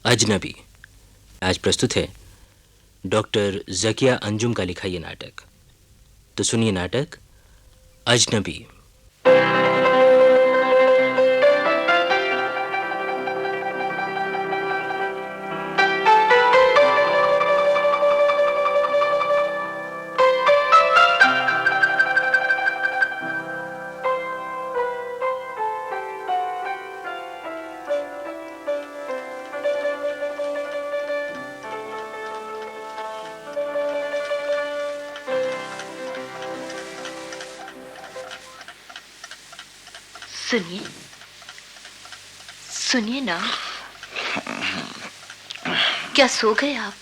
अजनबी आज प्रस्तुत है डॉक्टर ज़किया अंजुम का लिखा ये नाटक। तो सुनिए नाटक अजनबी। सुनिए सुनिए ना। क्या सो गए आप?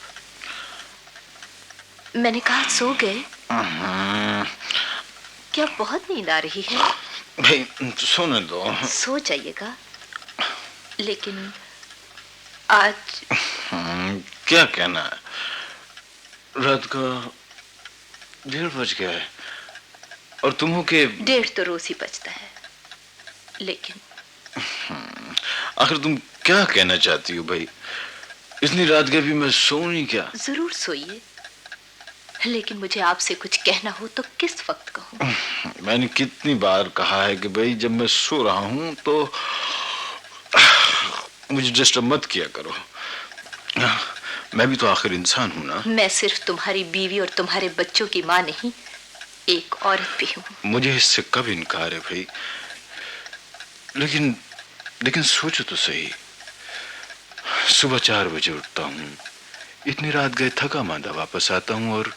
मैंने कहा सो गए। क्या बहुत नींद आ रही है? भाई सोने दो। सो जाइएगा, लेकिन आज क्या कहना है? रात का 1:30 बज गया है और तुम हो के 1:30 तो रोज ही बजता है, लेकिन आखिर तुम क्या कहना चाहती हो भाई? इतनी रात के भी मैं सोऊं नहीं क्या? जरूर सोइए, लेकिन मुझे आपसे कुछ कहना हो तो किस वक्त कहूँ? मैंने कितनी बार कहा है कि भाई जब मैं सो रहा हूं तो मुझे डिस्टर्ब मत किया करो। मैं भी तो आखिर इंसान हूं ना। मैं सिर्फ तुम्हारी बीवी और तुम्हारे बच्चों की माँ नहीं, एक औरत भी हूँ। मुझे इससे कब इनकार है भाई? लेकिन सोचो तो सही, सुबह 4 बजे उठता हूँ, इतनी रात गए थका मांदा वापस आता हूँ और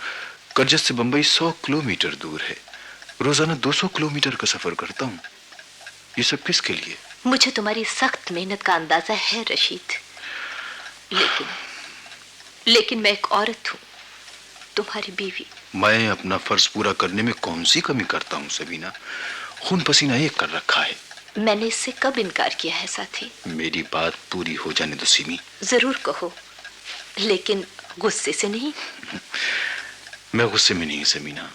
करजत से बंबई 100 किलोमीटर दूर है। रोजाना 200 किलोमीटर का सफर करता हूँ। ये सब किसके लिए? मुझे तुम्हारी सख्त मेहनत का अंदाजा है रशीद, लेकिन मैं एक औरत हूँ, तुम्हारी बीवी। मैं अपना फर्ज पूरा करने में कौन सी कमी करता हूँ सबीना? खून पसीना एक कर रखा है। मैंने इससे कब इनकार किया है साथी? मेरी बात पूरी हो जाने दो सिमी। जरूर कहो, लेकिन गुस्से से नहीं। मैं गुस्से में नहीं समीना,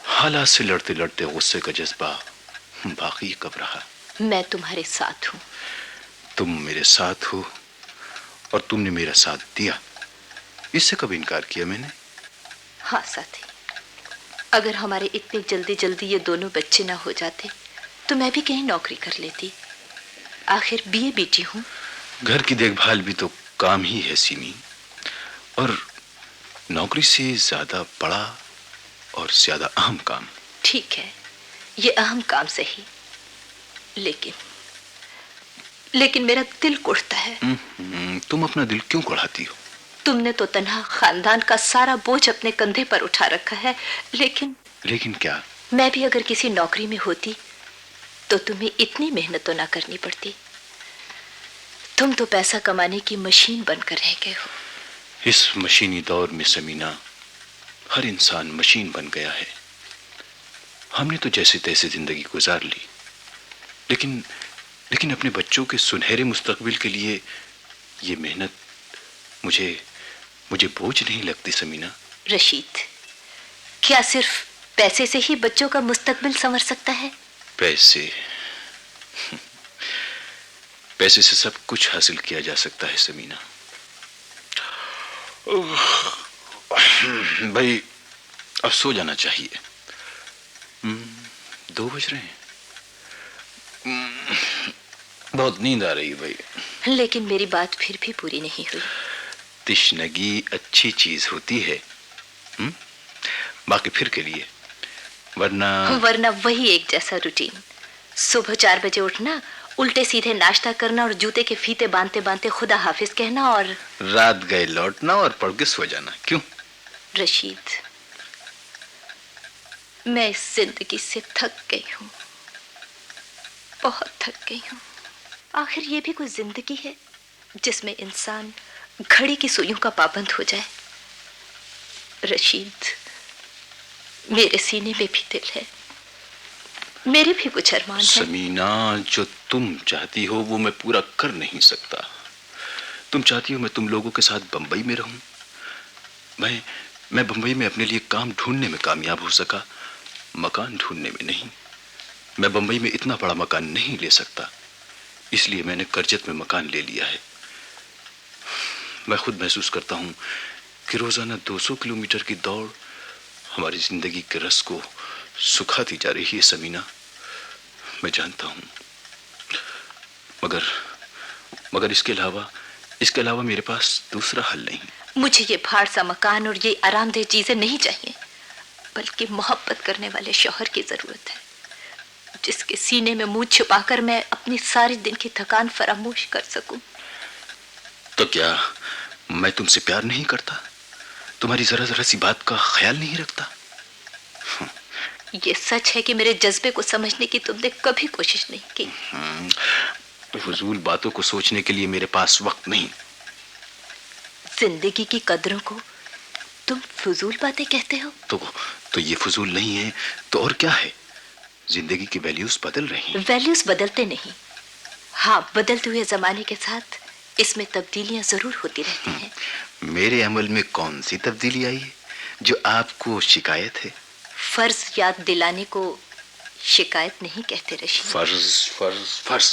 हालात से लड़ते लड़ते गुस्से का जज्बा बाकी कब रहा? मैं तुम्हारे साथ हूँ। तुम मेरे साथ हो और तुमने मेरा साथ दिया, इससे कब इनकार किया मैंने? हाँ साथी, अगर हमारे इतने जल्दी जल्दी ये दोनों बच्चे ना हो जाते तो मैं भी कहीं नौकरी कर लेती। आखिर बीए बेटी हूँ। घर की देखभाल भी तो काम ही है सिमी, और नौकरी से ज्यादा बड़ा और ज्यादा अहम काम। ठीक है, ये अहम काम सही, लेकिन मेरा दिल कुढ़ता है। तुम अपना दिल क्यों कुढ़ाती हो? तुमने तो तन्हा खानदान का सारा बोझ अपने कंधे पर उठा रखा है, लेकिन क्या? मैं भी अगर किसी नौकरी में होती तो तुम्हें इतनी मेहनत तो ना करनी पड़ती। तुम तो पैसा कमाने की मशीन बनकर रह गए हो। इस मशीनी दौर में समीना, हर इंसान मशीन बन गया है। हमने तो जैसे तैसे जिंदगी गुजार ली, लेकिन अपने बच्चों के सुनहरे मुस्तकबिल के लिए ये मेहनत मुझे बोझ नहीं लगती समीना। रशीद, क्या सिर्फ पैसे से ही बच्चों का मुस्तकबिल संवर सकता है? पैसे से सब कुछ हासिल किया जा सकता है समीना। भाई अब सो जाना चाहिए। 2 बज रहे हैं। बहुत नींद आ रही है भाई। लेकिन मेरी बात फिर भी पूरी नहीं हुई। तिश्नगी अच्छी चीज होती है, बाकी फिर के लिए, वरना वही एक जैसा रूटीन। सुबह 4 बजे उठना, उल्टे सीधे नाश्ता करना और जूते के फीते बांधते बांधते खुदा हाफिज कहना और रात गए लौटना और पढ़ के सो जाना। क्यों? रशीद, मैं इस जिंदगी से थक गई हूँ, बहुत थक गई हूँ। आखिर ये भी कोई जिंदगी है जिसमें इंसान घड़ी की सुइयों का पाबंद हो जाए? रशीद, मेरे सीने में भी दिल है, मेरे भी कुछ अरमान हैं। समीना, जो तुम चाहती हो वो मैं पूरा कर नहीं सकता। तुम चाहती हो मैं तुम लोगों के साथ बंबई में रहूं। मैं बंबई में अपने लिए काम ढूंढने में कामयाब हो सका, मकान ढूंढने में नहीं। मैं बंबई में इतना बड़ा मकान नहीं ले सकता, इसलिए मैंने करजत में मकान ले लिया है। मैं खुद महसूस करता हूं कि रोजाना 200 किलोमीटर की दौड़ हमारी जिंदगी के रस को सुखाती जा रही है समीना। मैं जानता हूं, मगर मगर इसके अलावा मेरे पास दूसरा हल नहीं। मुझे ये भाड़ सा मकान और ये आरामदेह चीजें नहीं चाहिए, बल्कि मोहब्बत करने वाले शौहर की जरूरत है, जिसके सीने में मुंह छुपाकर मैं अपनी सारी दिन की थकान फरामोश कर सकूं। तो क्या मैं तुमसे प्यार नहीं करता? तुम्हारी जरा जरा सी बात का ख्याल नहीं रखता? ये सच है कि मेरे जज्बे को समझने की तुमने कभी कोशिश नहीं की। फजूल बातों को सोचने के लिए मेरे पास वक्त नहीं। जिंदगी की कदरों को तुम फजूल बातें कहते हो? तो ये फजूल नहीं है तो और क्या है? जिंदगी की वैल्यूज बदल रही हैं। वैल्यूज बदलते नहीं, हाँ, बदलते हुए जमाने के साथ इसमें तब्दीलियां जरूर होती रहती हैं। मेरे अमल में कौन सी तब्दीली आई है जो आपको शिकायत है? फर्ज याद दिलाने को शिकायत नहीं कहते रशीद। फर्ज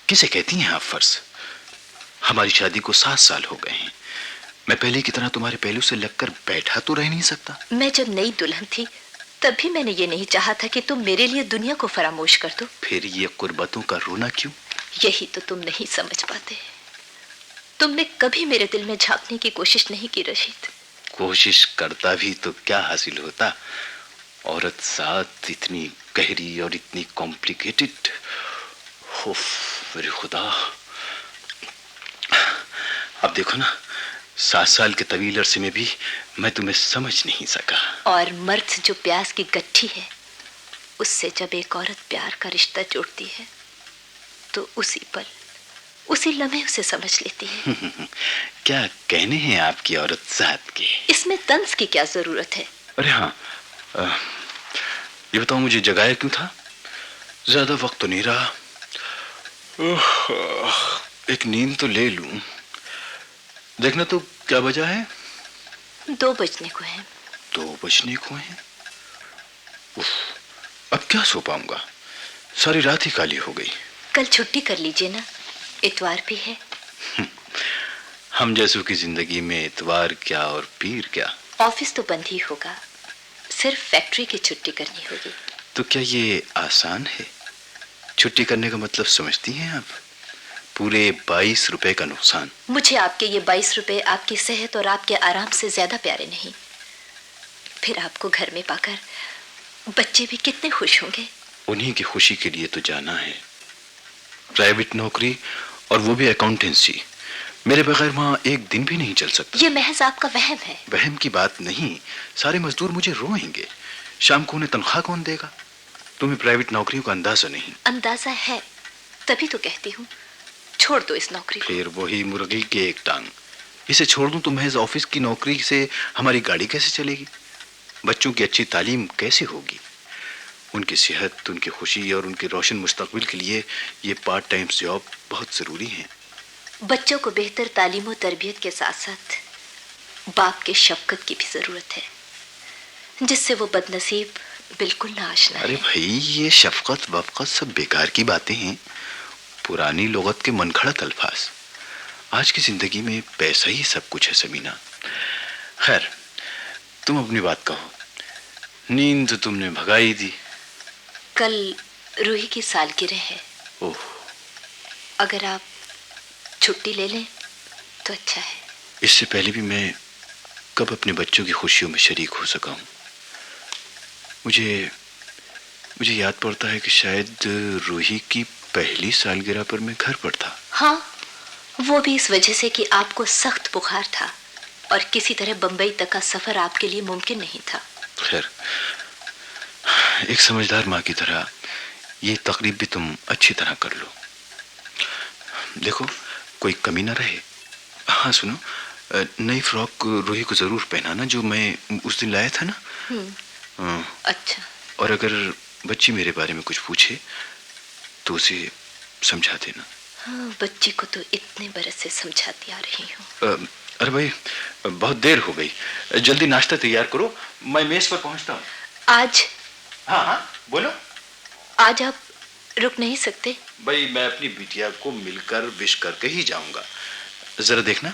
किसे कहती हैं आप? फर्ज? हमारी शादी को 7 साल हो गए हैं। मैं पहले की तरह तुम्हारे पहलू से लगकर बैठा तो रह नहीं सकता। मैं जब नई दुल्हन थी तभी मैंने ये नहीं चाहा था कि तुम मेरे लिए दुनिया को फरामोश कर दो। फिर ये कुर्बतों का रोना क्यों? यही तो तुम नहीं समझ पाते। तुमने कभी मेरे दिल में झांकने की कोशिश नहीं की रशीद। कोशिश करता भी तो क्या हासिल होता? औरत साथ इतनी गहरी और इतनी कॉम्प्लिकेटेड। मेरे खुदा, अब देखो ना, 7 साल के तवील अरसे में भी मैं तुम्हें समझ नहीं सका। और मर्द जो प्यास की गट्ठी है, उससे जब एक औरत प्यार का रिश्ता जोड़ती है तो उसी पल, उसी लम्हे उसे समझ लेती है। क्या कहने हैं आपकी औरत जात के? इसमें तंज की क्या जरूरत है? अरे हाँ, ये बताओ मुझे जगाया क्यों था? ज्यादा वक्त तो नहीं रहा। एक नींद तो ले लूं। देखना तो क्या बजा है? 2 बजने को है। 2 बजने को है? अब क्या सो पाऊंगा? सारी रात ही काली हो गई। कल छुट्टी कर लीजिए ना, इतवार भी है। हम जैसों की जिंदगी में इतवार क्या और पीर क्या। ऑफिस तो बंद ही होगा, सिर्फ फैक्ट्री की छुट्टी करनी होगी। तो क्या ये आसान है? छुट्टी करने का मतलब समझती हैं आप? पूरे 22 रुपए का नुकसान। मुझे आपके ये 22 रुपए आपकी सेहत और आपके आराम से ज्यादा प्यारे नहीं। फिर आपको घर में पाकर बच्चे भी कितने खुश होंगे। उन्हीं की खुशी के लिए तो जाना है। प्राइवेट नौकरी, और वो भी अकाउंटेंसी। मेरे बगैर वहां एक दिन भी नहीं चल सकता। ये महज आपका वहम है। वहम की बात नहीं, सारे मजदूर मुझे रोएंगे। शाम को उन्हें तनख्वाह कौन देगा? तुम्हें प्राइवेट नौकरियों का अंदाजा नहीं। अंदाजा है, तभी तो कहती हूँ छोड़ दो इस नौकरी को। फिर वही मुर्गी की एक टांग। इसे छोड़ दूं तो महज ऑफिस की नौकरी से हमारी गाड़ी कैसे चलेगी? बच्चों की अच्छी तालीम कैसे होगी? उनकी सेहत, उनकी खुशी और उनके रोशन मुस्तकबिल के लिए ये पार्ट टाइम जॉब बहुत जरूरी है। बच्चों को बेहतर तालीम और तरबियत के साथ साथ बाप के शफकत की भी जरूरत है, जिससे वो बदनसीब बिल्कुल ना आशना है। अरे भाई, ये शफकत वफकत सब बेकार की बातें हैं, पुरानी लुगत के मनखड़त अल्फाज। आज की जिंदगी में पैसा ही सब कुछ है समीना। खैर, तुम अपनी बात कहो। नींद तो तुमने भगाई दी। कल रूही की सालगिरह है। ओह, अगर आप छुट्टी ले लें तो अच्छा है। इससे पहले भी मैं कब अपने बच्चों की खुशियों में शरीक हो सका हूं। मुझे याद पड़ता है कि शायद रूही की पहली सालगिरह पर मैं घर पर था। हाँ, वो भी इस वजह से कि आपको सख्त बुखार था और किसी तरह बंबई तक का सफर आपके लिए मुमकिन नहीं था। खैर, एक समझदार माँ की तरह ये तकरीब भी तुम अच्छी तरह कर लो। देखो, कोई कमी ना रहे। हाँ सुनो, नई फ्रॉक रूही को जरूर पहनाना जो मैं उस दिन लाया था ना। अच्छा। और अगर बच्ची मेरे बारे में कुछ पूछे तो उसे समझा देना। हाँ, बच्ची को तो इतने बरस से समझाती आ रही हूँ। अरे भाई, बहुत देर हो गई, जल्दी नाश्ता तैयार करो, मैं मेज पर पहुंचता हूँ। आज? हाँ हाँ बोलो। आज आप रुक नहीं सकते? भाई, मैं अपनी बिटिया को मिलकर विश करके ही जाऊंगा। जरा देखना,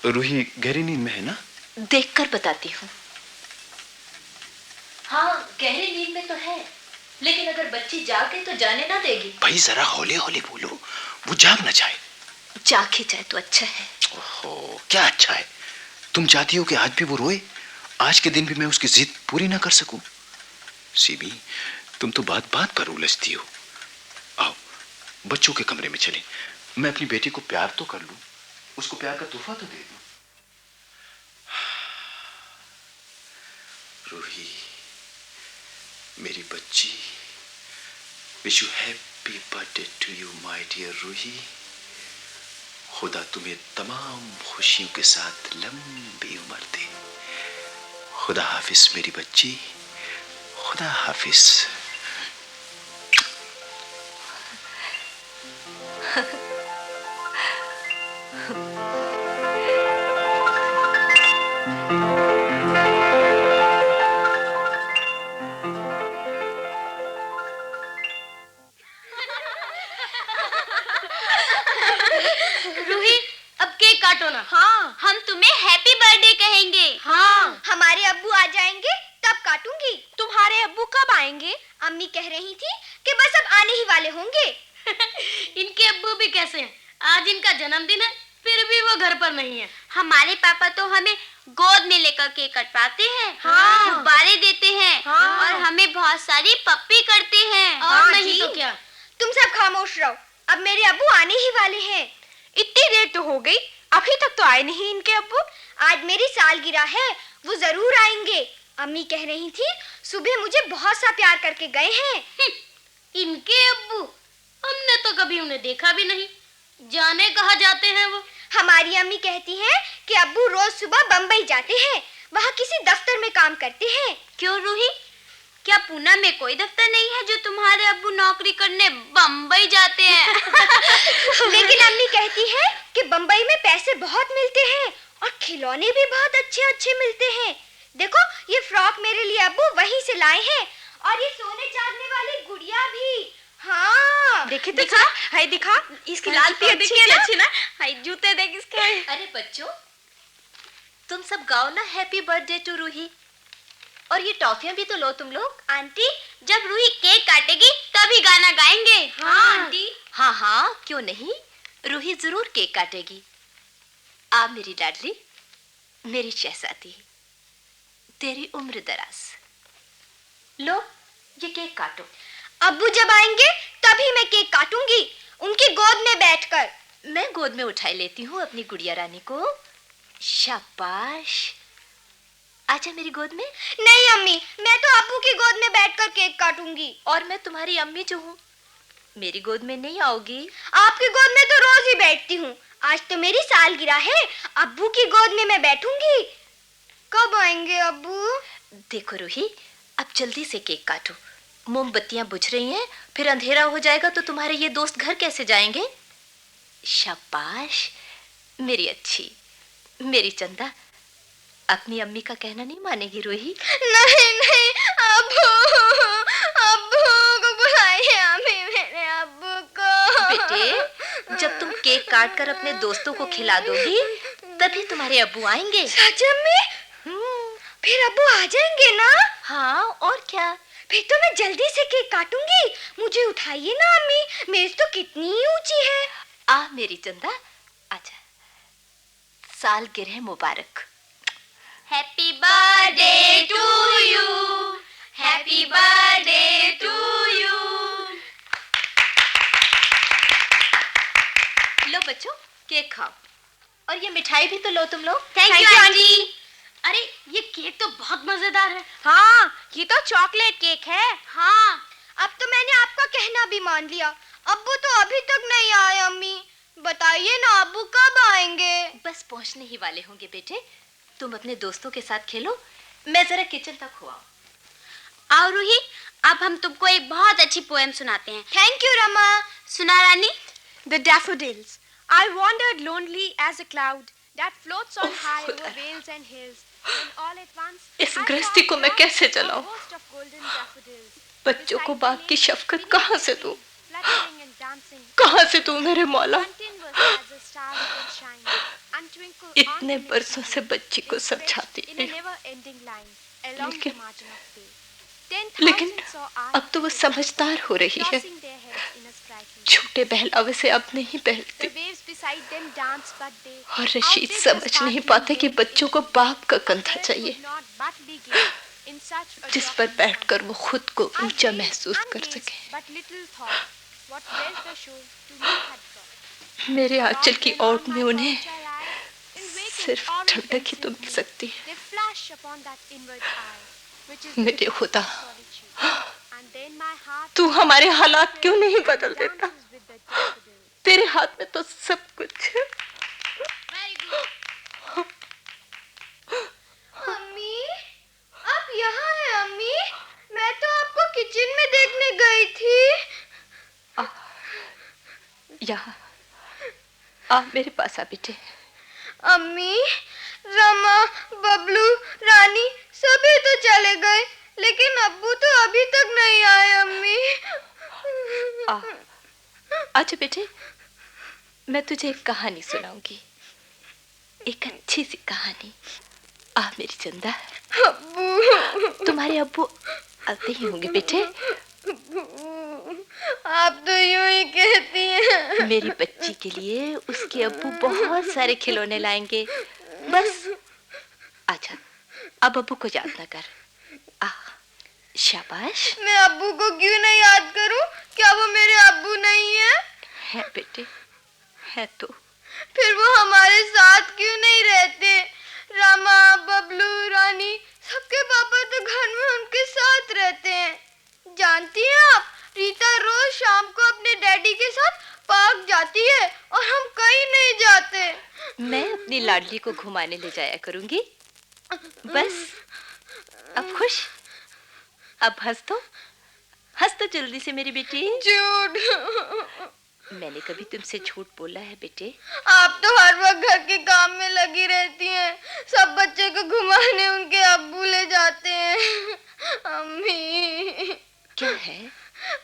रूही गहरी नींद में है ना? देखकर बताती हूँ। हाँ, गहरी नींद में तो है, लेकिन अगर बच्ची जाग गई तो जाने ना देगी। भाई जरा हौले हौले बोलो, वो जाग ना जाए। जाग ही जाए तो अच्छा है। ओहो, क्या अच्छा है? तुम चाहती हो कि आज भी वो रोए, आज के दिन भी मैं उसकी जिद पूरी ना कर सकूं? सीबी, तुम तो बात बात पर उलझती हो। आओ बच्चों के कमरे में चलें, मैं अपनी बेटी को प्यार तो कर लूं, उसको प्यार का तोहफा तो दे दूं। रूही मेरी बच्ची, wish you happy birthday to you my dear Ruhi. खुदा तुम्हें तमाम खुशियों के साथ लंबी उम्र दे। खुदा हाफिज मेरी बच्ची, खुदा हाफिज। रूही, अब केक काटो ना। हाँ, हम तुम्हें हैप्पी बर्थडे कहेंगे। हाँ, हमारे अब्बू आ जाएंगे तब काटूंगी। तुम्हारे अब्बू कब आएंगे? अम्मी कह रही थी कि बस अब आने ही वाले होंगे। इनके अब्बू भी कैसे हैं? आज इनका जन्मदिन है, फिर भी वो घर पर नहीं है। हमारे पापा तो हमें गोद में लेकर केक कटवाते हैं, हाँ। गुब्बारे देते हैं, हाँ। और हमें बहुत सारी पप्पी करते हैं। और नहीं तो क्या। तुम सब खामोश रहो, अब मेरे अब्बू आने ही वाले हैं। इतनी देर तो हो गई, अभी तक तो आए नहीं इनके अब्बू। आज मेरी सालगिरह है, वो जरूर आएंगे। अम्मी कह रही थी सुबह मुझे बहुत सा प्यार करके गए हैं। इनके अब्बू, हमने तो कभी उन्हें देखा भी नहीं, जाने कहाँ जाते हैं वो। हमारी अम्मी कहती हैं कि अब्बू रोज सुबह बम्बई जाते हैं, वहाँ किसी दफ्तर में काम करते हैं। क्यों रूही, क्या पूना में कोई दफ्तर नहीं है जो तुम्हारे अब्बू नौकरी करने बम्बई जाते हैं? लेकिन अम्मी कहती है कि बम्बई में पैसे बहुत मिलते हैं और खिलौने भी बहुत अच्छे अच्छे मिलते हैं। देखो ये फ्रॉक मेरे लिए अब्बू वहीं से लाए हैं, और ये सोने चांदने वाली गुड़िया भी। हाँ देखे तो दिखा, हाय दिखा, इसकी लाल तो अच्छी ना। हाय जूते देख इसके। अरे बच्चों, तुम सब गाओ ना हैप्पी बर्थडे टू रूही, और ये टॉफियां भी तो लो तुम लोग। आंटी, जब रूही केक काटेगी तभी गाना गाएंगे। हाँ, आंटी। हाँ हाँ, क्यों नहीं, रूही जरूर केक काटेगी। आ मेरी लाडली, मेरी शहजादी, तेरी उम्र दराज। लो ये केक काटो। अब्बू जब आएंगे तभी मैं केक काटूंगी, उनकी गोद में बैठकर। मैं गोद में उठाई लेती हूँ अपनी गुड़िया रानी को। शाबाश, आजा मेरी गोद में। नहीं अम्मी, मैं तो अब्बू की गोद में बैठकर केक काटूंगी। और मैं तुम्हारी अम्मी जो हूँ, मेरी गोद में नहीं आओगी? आपकी गोद में तो रोज ही बैठती हूँ, आज तो मेरी सालगिरह है, अब्बू की गोद में मैं बैठूंगी। कब आएंगे अब्बू? देखो रूही, अब जल्दी से केक काटो, मोमबत्तियां बुझ रही हैं, फिर अंधेरा हो जाएगा तो तुम्हारे ये दोस्त घर कैसे जाएंगे? शाबाश मेरी अच्छी, मेरी चंदा, अपनी अम्मी का कहना नहीं मानेगी रूही? नहीं नहीं, अब्बू, अब्बू को बुलाइए, अम्मी मेरे अब्बू को। बेटे, जब तुम केक काट कर अपने दोस्तों को खिला दोगी तभी तुम्हारे अब्बू आएंगे। सच में? फिर अब्बू आ जाएंगे ना? हाँ, और क्या। फिर तो मैं जल्दी से केक काटूंगी, मुझे उठाइए ना अम्मी, मेज तो कितनी ऊंची है। आ मेरी चंदा, आजा, सालगिरह मुबारक। Happy birthday to you, happy birthday to you. लो बच्चों, केक खाओ, और ये मिठाई भी तो लो तुम लोग। Thank you aunty. अरे ये केक तो बहुत मजेदार है। हाँ, ये तो चॉकलेट केक है। हाँ, अब तो मैंने आपका कहना भी मान लिया। अब्बू तो अभी तक नहीं आए अम्मी, बताइए ना अब्बू कब आएंगे? बस पहुंचने ही वाले होंगे बेटे, तुम अपने दोस्तों के साथ खेलो, मैं जरा किचन तक हुआ। आओ रूही, अब हम तुमको एक बहुत अच्छी पोएम सुनाते हैं। Thank you Rama. सुना रानी। The daffodils. I wandered lonely as a cloud that floats on high over vales and hills. When all at once, इस I गृहस्थी found को मैं one कैसे चलाऊं? host of golden daffodils. बच्चों को बाप की शफकत कहाँ से दूं? Fluttering and dancing. कहाँ से दूं मेरे मौला? Continuous as a star would shine. इतने बरसों से बच्ची को समझाती in a रही, never-ending line along the लेकिन margin of bay. लेकिन 10,000 saw अब तो वो समझदार हो रही है। tossing their heads in a striking. छोटे बहलावे से अब नहीं The बहलती, waves beside them danced, but they और रशीद outdid the समझ नहीं sparkling पाते कि waves बच्चों को into बाप का कंधा Parents चाहिए, could not but be gay in such a जिस पर shocking बैठकर वो खुद को I ऊंचा gazed महसूस and कर gazed, सके। but little thought what wealth the show to me had brought. मेरे आंचल की Long ओट on में my उन्हें couch I lie, in vacant सिर्फ orange ठंडक ही तो pencil मिल blue. सकती है। They flash upon that inward eye, which is मेरे the खुदा, solitude. And then my heart तू हमारे हालात क्यों नहीं बदल देता? dances with the daffodil. तेरे हाथ में तो सब कुछ है। Very good. अम्मी, आप यहाँ हैं अम्मी? मैं तो आपको किचन में देखने गई थी। यहाँ आ, मेरे पास आ बेटे। अम्मी, रमा, बबलू, रानी सभी तो चले गए, लेकिन अब्बू तो अभी तक नहीं आए अम्मी। आ, आजा बेटे, मैं तुझे एक कहानी सुनाऊंगी, एक अच्छी सी कहानी। आ मेरी चंदा, अब्बू, तुम्हारे अब्बू आते ही होंगे बेटे। आप तो यूं ही कहती हैं। मेरी बच्ची के लिए उसके अब्बू बहुत सारे खिलौने लाएंगे, बस आजा, अब अब्बू को याद ना कर। आ, शाबाश। मैं अब्बू को क्यों नहीं याद करूं? क्या वो मेरे अब्बू नहीं है बेटे, है तो। फिर वो हमारे साथ क्यों नहीं रहते? रमा, बबलू, रानी सबके पापा तो घर में उनके साथ रहते हैं। जानती हैं आप, रीता रोज शाम को अपने डैडी के साथ पार्क जाती है और हम कहीं नहीं जाते। मैं अपनी लाडली को घुमाने ले जाया करूंगी, बस। अब खुश? अब हंस तो जल्दी से मेरी बेटी। झूठ। मैंने कभी तुमसे झूठ बोला है बेटे? आप तो हर वक्त घर के काम में लगी रहती हैं। सब बच्चे को घुमाने उनके अब्बू ले जाते हैं। अम्मी, क्या है?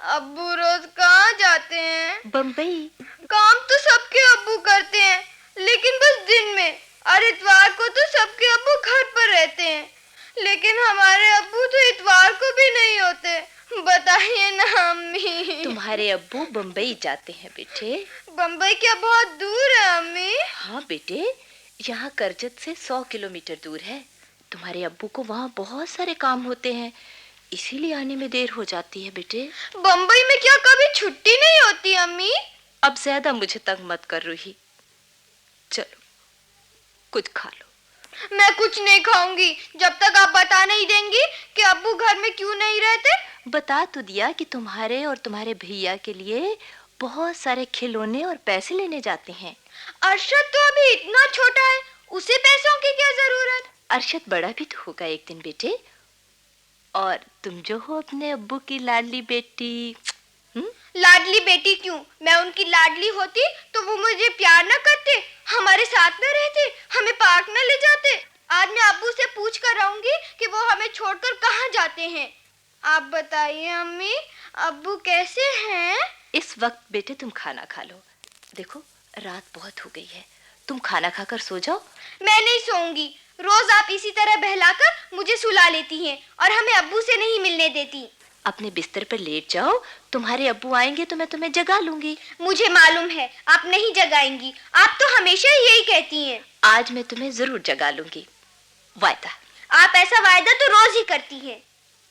अब्बू रोज कहाँ जाते हैं? बम्बई। काम तो सबके अब्बू करते हैं, लेकिन बस दिन में, और इतवार को तो सबके अब्बू घर पर रहते हैं। लेकिन हमारे अब्बू तो इतवार को भी नहीं होते। बताइए ना अम्मी। तुम्हारे अब्बू बम्बई जाते हैं बेटे। बम्बई क्या बहुत दूर है अम्मी? हाँ बेटे, यहाँ करजत से 100 किलोमीटर दूर है। तुम्हारे अब्बू को वहाँ बहुत सारे काम होते हैं, इसीलिए आने में देर हो जाती है बेटे। बम्बई में क्या कभी छुट्टी नहीं होती अम्मी? अब ज्यादा मुझे तंग मत कर रूही, चलो कुछ खा लो। मैं कुछ नहीं खाऊंगी जब तक आप बता नहीं देंगी कि अब्बू घर में क्यों नहीं रहते। बता तो दिया कि तुम्हारे और तुम्हारे भैया के लिए बहुत सारे खिलौने और पैसे लेने जाते हैं। अरशद तो अभी इतना छोटा है, उसे पैसों की क्या जरूरत? अरशद बड़ा भी तो होगा एक दिन बेटे। और तुम जो हो अपने अब्बू की लाडली बेटी। लाडली बेटी क्यों? मैं उनकी लाडली होती तो वो मुझे प्यार न करते, हमारे साथ न रहते, हमें पार्क न ले जाते। आज मैं अब्बू से पूछ कर रहूंगी कि वो हमें छोड़कर कहाँ जाते हैं। आप बताइए अम्मी, अब्बू कैसे हैं? इस वक्त बेटे तुम खाना खा लो। देखो रात बहुत हो गई है, तुम खाना खाकर सो जाओ। मैं नहीं सोऊंगी। रोज आप इसी तरह बहलाकर मुझे सुला लेती हैं और हमें अब्बू से नहीं मिलने देती। अपने बिस्तर पर लेट जाओ, तुम्हारे अब्बू आएंगे तो मैं तुम्हें जगा लूंगी। मुझे मालूम है आप नहीं जगाएंगी, आप तो हमेशा यही कहती हैं। आज मैं तुम्हें जरूर जगा लूंगी, वायदा। आप ऐसा वायदा तो रोज ही करती हैं।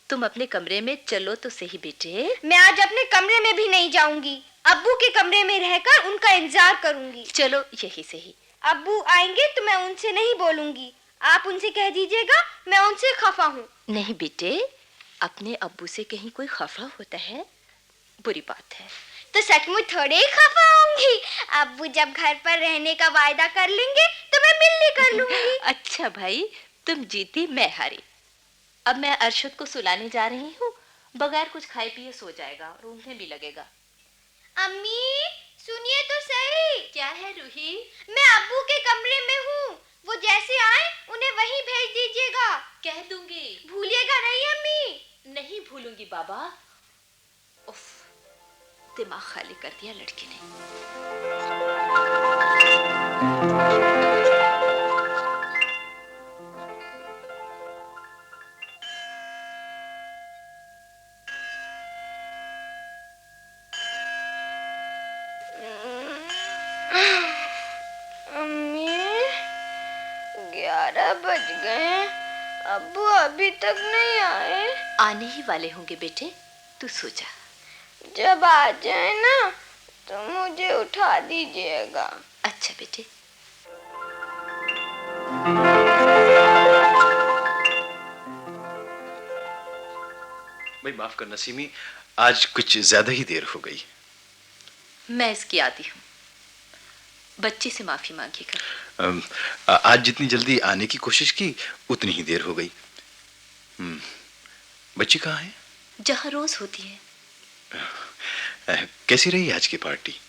तुम अपने कमरे में चलो तो सही बेटे। मैं आज अपने कमरे में भी नहीं जाऊंगी, अब्बू के कमरे में रहकर उनका इंतजार करूंगी। चलो यही सही। अब्बू आएंगे तो मैं उनसे नहीं बोलूंगी, आप उनसे कह दीजिएगा मैं उनसे खफा हूँ। नहीं बेटे, अपने अब्बू से कहीं कोई खफा होता है? बुरी बात है। तो सचमुच थोड़े ही खफा होंगी। अब्बू जब घर पर रहने का वायदा कर लेंगे तो मैं मिलनी कर लूंगी। अच्छा भाई, तुम जीती मैं हारी। अब मैं अरशद को सुलाने जा रही हूँ, बगैर कुछ खाए पिए सो जाएगा और ऊँघने भी लगेगा। अम्मी सुनिए तो सही। क्या है रूही? मैं अब्बू के कमरे में हूँ, वो जैसे आए उन्हें वहीं भेज दीजिएगा। कह दूंगी। भूलिएगा नहीं अम्मी? नहीं भूलूंगी बाबा। उफ, दिमाग खाली कर दिया लड़की ने। 12 बज गए हैं, अब्बू अभी तक नहीं आए। आने ही वाले होंगे बेटे, तू सो जा। जब आ जाए ना तो मुझे उठा दीजिएगा। अच्छा बेटे। भाई माफ करना सीमी, आज कुछ ज्यादा ही देर हो गई। मैं इसकी आदी हूँ, बच्चे से माफी मांगिएगा। आज जितनी जल्दी आने की कोशिश की उतनी ही देर हो गई। बच्ची कहाँ है? जहाँ रोज होती है। कैसी रही आज की पार्टी?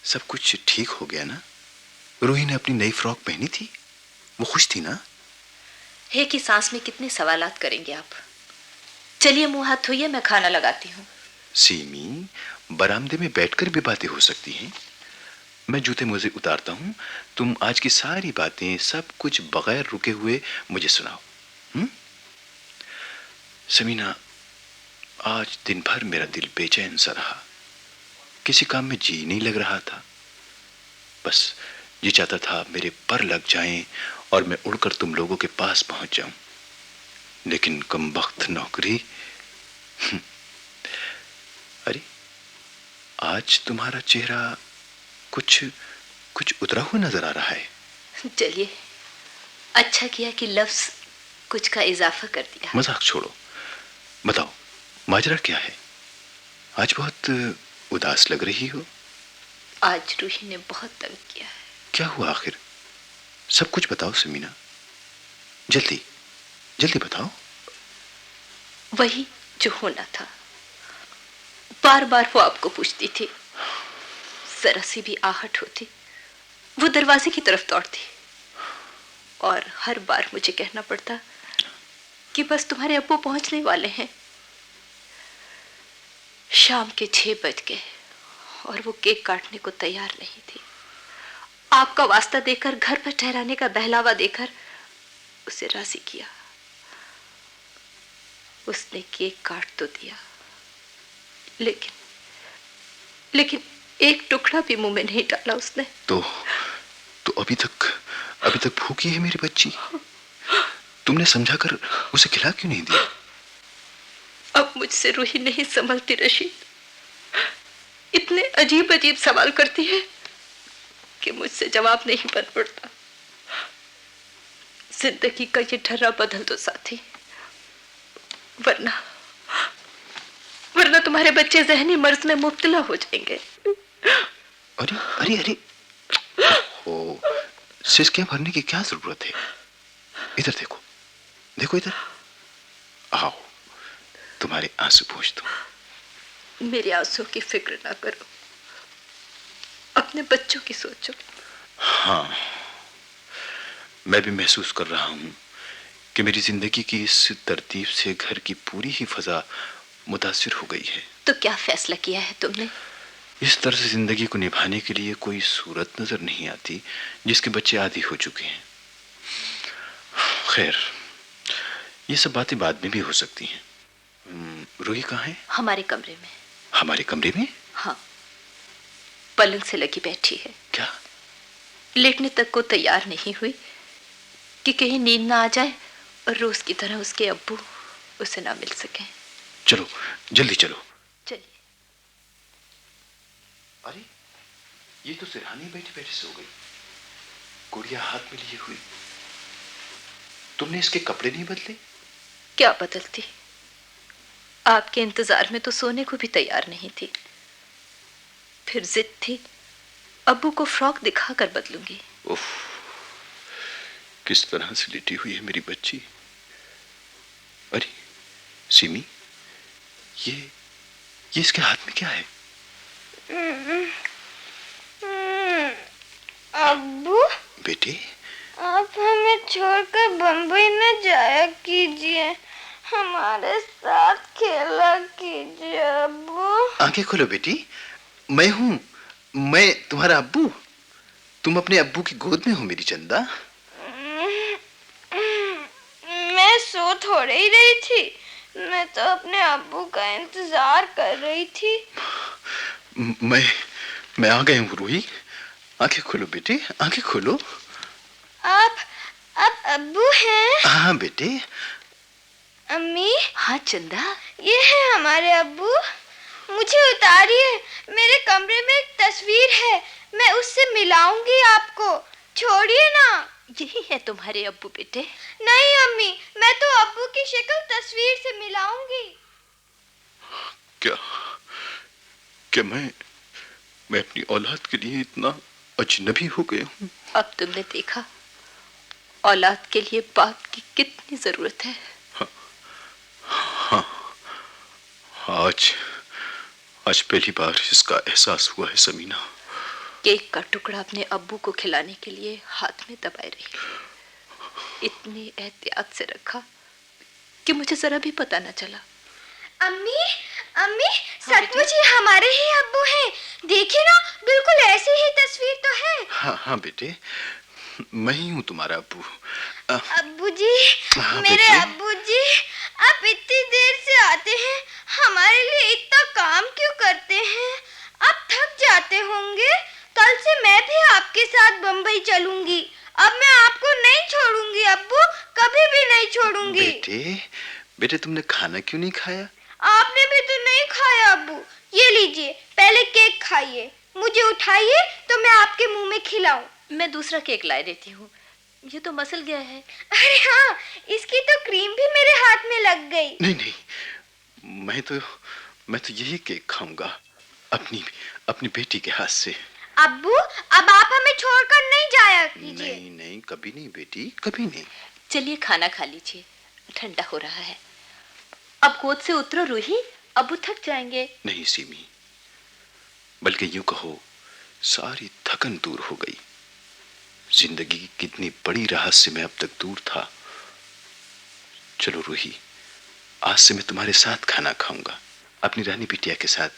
सब कुछ ठीक हो गया ना? रूही ने अपनी नई फ्रॉक पहनी थी, वो खुश थी ना? है कि सांस में कितने सवालात करेंगे आप। चलिए मुंह हाथ धोइए, मैं खाना लगाती हूँ। सीमी, बरामदे में बैठकर भी बातें हो सकती हैं। मैं जूते मोजे उतारता हूँ, तुम आज की सारी बातें सब कुछ बगैर रुके हुए मुझे सुनाओ। समीना, आज दिन भर मेरा दिल बेचैन सा रहा, किसी काम में जी नहीं लग रहा था। बस ये चाहता था मेरे पर लग जाएं और मैं उड़कर तुम लोगों के पास पहुंच जाऊं, लेकिन कमबख्त नौकरी। अरे आज तुम्हारा चेहरा कुछ उतरा हुआ नजर आ रहा है। चलिए, अच्छा किया कि लफ्ज कुछ का इजाफा कर दिया। मजाक छोड़ो, बताओ माजरा क्या है? आज बहुत उदास लग रही हो। आज रूही ने बहुत तंग किया है। क्या हुआ आखिर? सब कुछ बताओ समीना, जल्दी जल्दी बताओ। वही जो होना था। बार बार वो आपको पूछती थी, जरा सी भी आहट होती वो दरवाजे की तरफ दौड़ती, और हर बार मुझे कहना पड़ता कि बस तुम्हारे अब्बू पहुंचने वाले हैं। शाम के 6 बज गए और वो केक काटने को तैयार नहीं थी। आपका वास्ता देकर, घर पर ठहराने का बहलावा देकर उसे राजी किया। उसने केक काट तो दिया, लेकिन एक टुकड़ा भी मुंह में नहीं डाला उसने। तो अभी तक भूखी है मेरी बच्ची? तुमने समझाकर उसे खिला क्यों नहीं दिया? अब मुझसे रूही नहीं संभलती रशीद। इतने अजीब अजीब सवाल करती है कि मुझसे जवाब नहीं बन पड़ता। जिंदगी का ये ढर्रा बदल दो साथी, वरना तुम्हारे बच्चे जहनी मर्ज में मुब्तला हो जाएंगे। अरे अरे अरे, ओ, सिसकियां भरने की क्या जरूरत है? इधर देखो, देखो इधर। आओ, तुम्हारे आंसू पोंछ दूं। मेरे आंसू की फिक्र ना करो, अपने बच्चों की सोचो। हाँ, मैं भी महसूस कर रहा हूं कि मेरी जिंदगी की इस तरतीब से घर की पूरी ही फजा मुतासिर हो गई है। तो क्या फैसला किया है तुमने? इस तरह से जिंदगी को निभाने के लिए कोई सूरत नजर नहीं आती जिसके बच्चे आदी हो चुके हैं। खैर, ये सब बातें बाद में भी हो सकती हैं। रूही कहाँ है? हमारे कमरे में। हमारे कमरे में? हाँ, पलंग से लगी बैठी है। क्या? लेटने तक को तैयार नहीं हुई कि कहीं नींद ना आ जाए और रोज की तरह उसके अब्बू उसे ना मिल सके। चलो जल्दी चलो। चलिए। अरे ये तो सिरहानी बैठी बैठी सो गई, गुड़िया हाथ में लिए हुई। तुमने इसके कपड़े नहीं बदले? क्या बदलती, आपके इंतजार में तो सोने को भी तैयार नहीं थी। फिर जिद थी, अब्बू को फ्रॉक दिखाकर बदलूंगी। उफ, किस तरह से लेटी हुई है मेरी बच्ची। अरे सिमी, ये इसके हाथ में क्या है? अब्बू, बेटे, आप हमें छोड़कर बम्बई न जाया कीजिए, हमारे साथ खेला कीजिए अब्बू। आंखें खोलो बेटी, मैं हूं, मैं तुम्हारा अब्बू। तुम अपने अब्बू की गोद में हो मेरी चंदा। मैं सो थोड़े ही रही थी, मैं तो अपने अब्बू का इंतजार कर रही थी। मैं आ गया हूँ रूही। आंखें खोलो बेटी, आंखें खोलो। आप अब्बू हैं? हाँ बेटे। अम्मी? हाँ चंदा, ये है हमारे अब्बू। मुझे उतारिए, मेरे कमरे में एक तस्वीर है, मैं उससे मिलाऊंगी आपको। छोड़िए ना। यही है तुम्हारे अब्बू बेटे। नहीं अम्मी, मैं तो अब्बू की शक्ल तस्वीर से मिलाऊंगी। क्या क्या मैं अपनी औलाद के लिए इतना अजनबी हो गया हूँ? अब तुमने देखा औलाद के लिए बाप की कितनी जरूरत है। हाँ, आज पहली बार इसका एहसास हुआ है समीना। केक का टुकड़ा अपने अब्बू को खिलाने के लिए हाथ में दबाए रही, इतनी एहतियात से रखा कि मुझे जरा भी पता न चला। अम्मी, अम्मी, सचमुच ही हमारे ही अब्बू हैं। देखिए ना, बिल्कुल ऐसी ही तस्वीर तो है। हाँ हाँ बेटे, मैं ही हूँ तुम्हारा अब्बू। अब्बू जी, हाँ, मेरे बेटे। अब्बू जी, आप इतनी देर से आते हैं, हमारे लिए इतना काम क्यों करते हैं? आप थक जाते होंगे। कल से मैं भी आपके साथ बम्बई चलूंगी। अब मैं आपको नहीं छोड़ूंगी अब्बू, कभी भी नहीं छोड़ूंगी। बेटे तुमने खाना क्यों नहीं खाया? आपने भी तो नहीं खाया अब्बू। ये लीजिए, पहले केक खाइए, मुझे उठाइए तो मैं आपके मुंह में खिलाऊं। मैं दूसरा केक ला देती हूँ, ये तो मसल गया है। अरे हाँ, इसकी तो क्रीम भी मेरे हाथ में लग गई। नहीं, मैं तो यही केक खाऊंगा, अपनी बेटी के हाथ से। अब्बू, अब आप हमें छोड़कर नहीं जाया कीजिए। नहीं, कभी नहीं बेटी, कभी नहीं। चलिए खाना खा लीजिए, ठंडा हो रहा है। अब गोद से उतरो रूही, अब्बू थक जाएंगे। नहीं सीमी, बल्कि यूं कहो सारी थकन दूर हो गई। जिंदगी की कितनी बड़ी राह से मैं अब तक दूर था। चलो रूही, आज से मैं तुम्हारे साथ खाना खाऊंगा, अपनी रानी बिटिया के साथ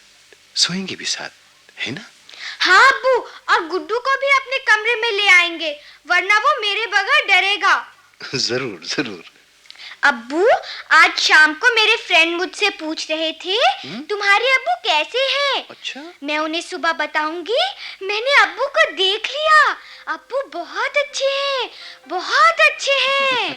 सोएंगे भी साथ, है ना? हाँ अब्बू, और गुड्डू को भी अपने कमरे में ले आएंगे, वरना वो मेरे बगैर डरेगा। जरूर। अब्बू, आज शाम को मेरे फ्रेंड मुझसे पूछ रहे थे तुम्हारे अब्बू कैसे हैं? अच्छा? मैं उन्हें सुबह बताऊंगी। मैंने अब्बू को देख लिया, अब्बू बहुत अच्छे हैं, बहुत अच्छे हैं।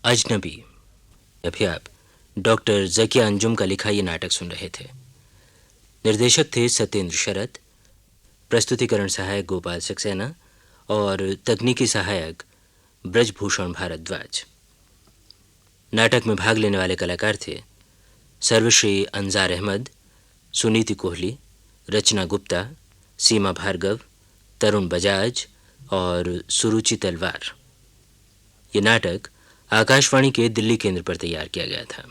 अजनबी। अभी आप डॉक्टर ज़किया अंजुम का लिखा ये नाटक सुन रहे थे। निर्देशक थे सत्येंद्र शरत, प्रस्तुतिकरण सहायक गोपाल सक्सेना और तकनीकी सहायक ब्रजभूषण भारद्वाज। नाटक में भाग लेने वाले कलाकार थे सर्वश्री अंजार अहमद, सुनीति कोहली, रचना गुप्ता, सीमा भार्गव, तरुण बजाज और सुरुचि तलवार। ये नाटक आकाशवाणी के दिल्ली केंद्र पर तैयार किया गया था।